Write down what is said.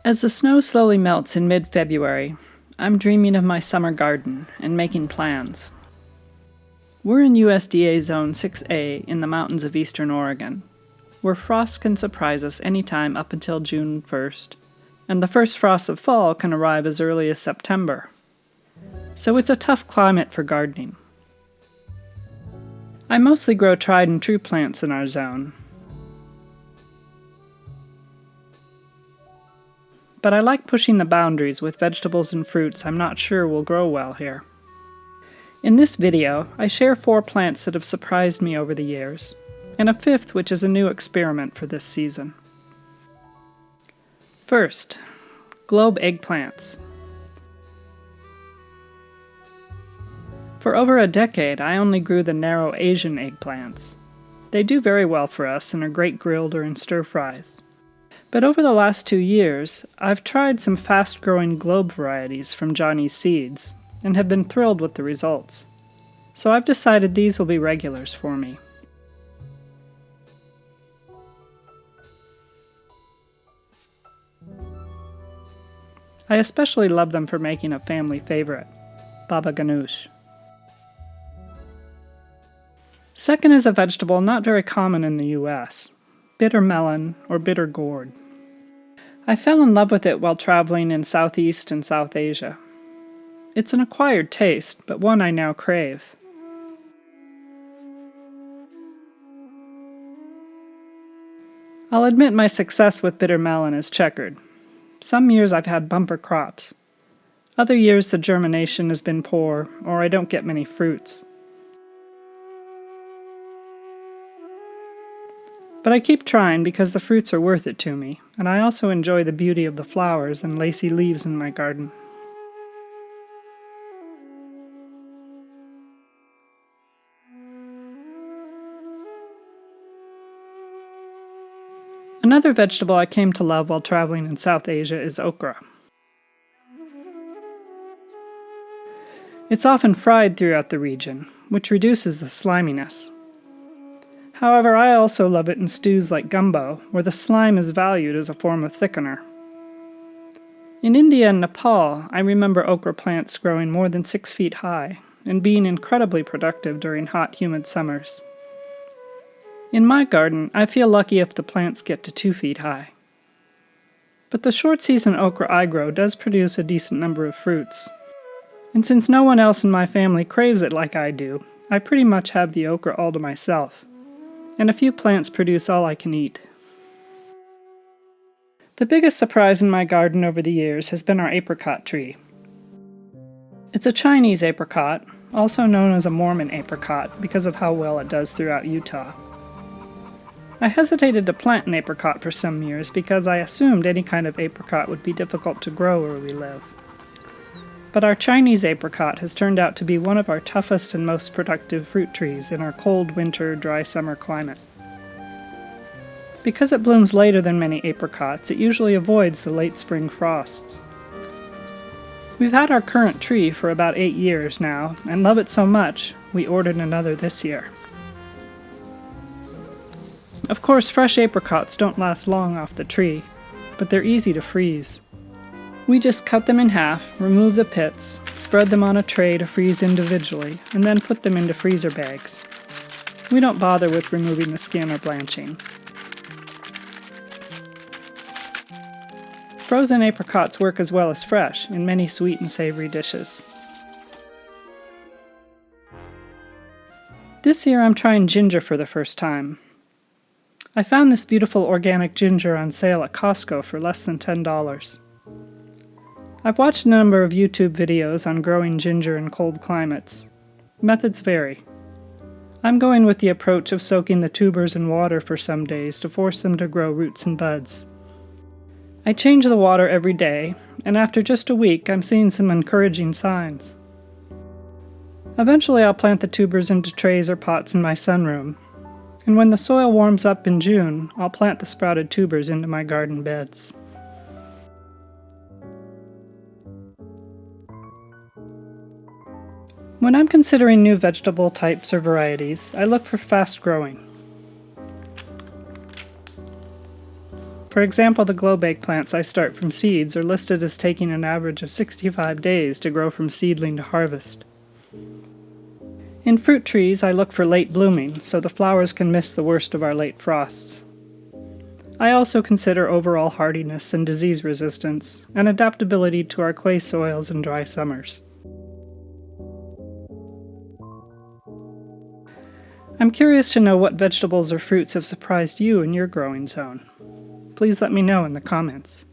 As the snow slowly melts in mid-February, I'm dreaming of my summer garden and making plans. We're in USDA Zone 6A in the mountains of eastern Oregon, where frost can surprise us anytime up until June 1st, and the first frosts of fall can arrive as early as September. So it's a tough climate for gardening. I mostly grow tried and true plants in our zone, but I like pushing the boundaries with vegetables and fruits I'm not sure will grow well here. In this video, I share 4 plants that have surprised me over the years, and a 5th which is a new experiment for this season. First, globe eggplants. For over a decade, I only grew the narrow Asian eggplants. They do very well for us and are great grilled or in stir-fries. But over the last 2 years, I've tried some fast-growing globe varieties from Johnny's Seeds, and have been thrilled with the results. So I've decided these will be regulars for me. I especially love them for making a family favorite, baba ganoush. Second is a vegetable not very common in the US, bitter melon or bitter gourd. I fell in love with it while traveling in Southeast and South Asia. It's an acquired taste, but one I now crave. I'll admit my success with bitter melon is checkered. Some years I've had bumper crops. Other years the germination has been poor, or I don't get many fruits. But I keep trying because the fruits are worth it to me, and I also enjoy the beauty of the flowers and lacy leaves in my garden. Another vegetable I came to love while traveling in South Asia is okra. It's often fried throughout the region, which reduces the sliminess. However, I also love it in stews like gumbo, where the slime is valued as a form of thickener. In India and Nepal, I remember okra plants growing more than 6 feet high, and being incredibly productive during hot, humid summers. In my garden, I feel lucky if the plants get to 2 feet high. But the short-season okra I grow does produce a decent number of fruits. And since no one else in my family craves it like I do, I pretty much have the okra all to myself. And a few plants produce all I can eat. The biggest surprise in my garden over the years has been our apricot tree. It's a Chinese apricot, also known as a Mormon apricot because of how well it does throughout Utah. I hesitated to plant an apricot for some years because I assumed any kind of apricot would be difficult to grow where we live. But our Chinese apricot has turned out to be one of our toughest and most productive fruit trees in our cold winter, dry summer climate. Because it blooms later than many apricots, it usually avoids the late spring frosts. We've had our current tree for about 8 years now, and love it so much, we ordered another this year. Of course, fresh apricots don't last long off the tree, but they're easy to freeze. We just cut them in half, remove the pits, spread them on a tray to freeze individually, and then put them into freezer bags. We don't bother with removing the skin or blanching. Frozen apricots work as well as fresh in many sweet and savory dishes. This year I'm trying ginger for the first time. I found this beautiful organic ginger on sale at Costco for less than $10. I've watched a number of YouTube videos on growing ginger in cold climates. Methods vary. I'm going with the approach of soaking the tubers in water for some days to force them to grow roots and buds. I change the water every day, and after just a week I'm seeing some encouraging signs. Eventually I'll plant the tubers into trays or pots in my sunroom, and when the soil warms up in June, I'll plant the sprouted tubers into my garden beds. When I'm considering new vegetable types or varieties, I look for fast growing. For example, the glow bake plants I start from seeds are listed as taking an average of 65 days to grow from seedling to harvest. In fruit trees, I look for late blooming, so the flowers can miss the worst of our late frosts. I also consider overall hardiness and disease resistance, and adaptability to our clay soils and dry summers. I'm curious to know what vegetables or fruits have surprised you in your growing zone. Please let me know in the comments.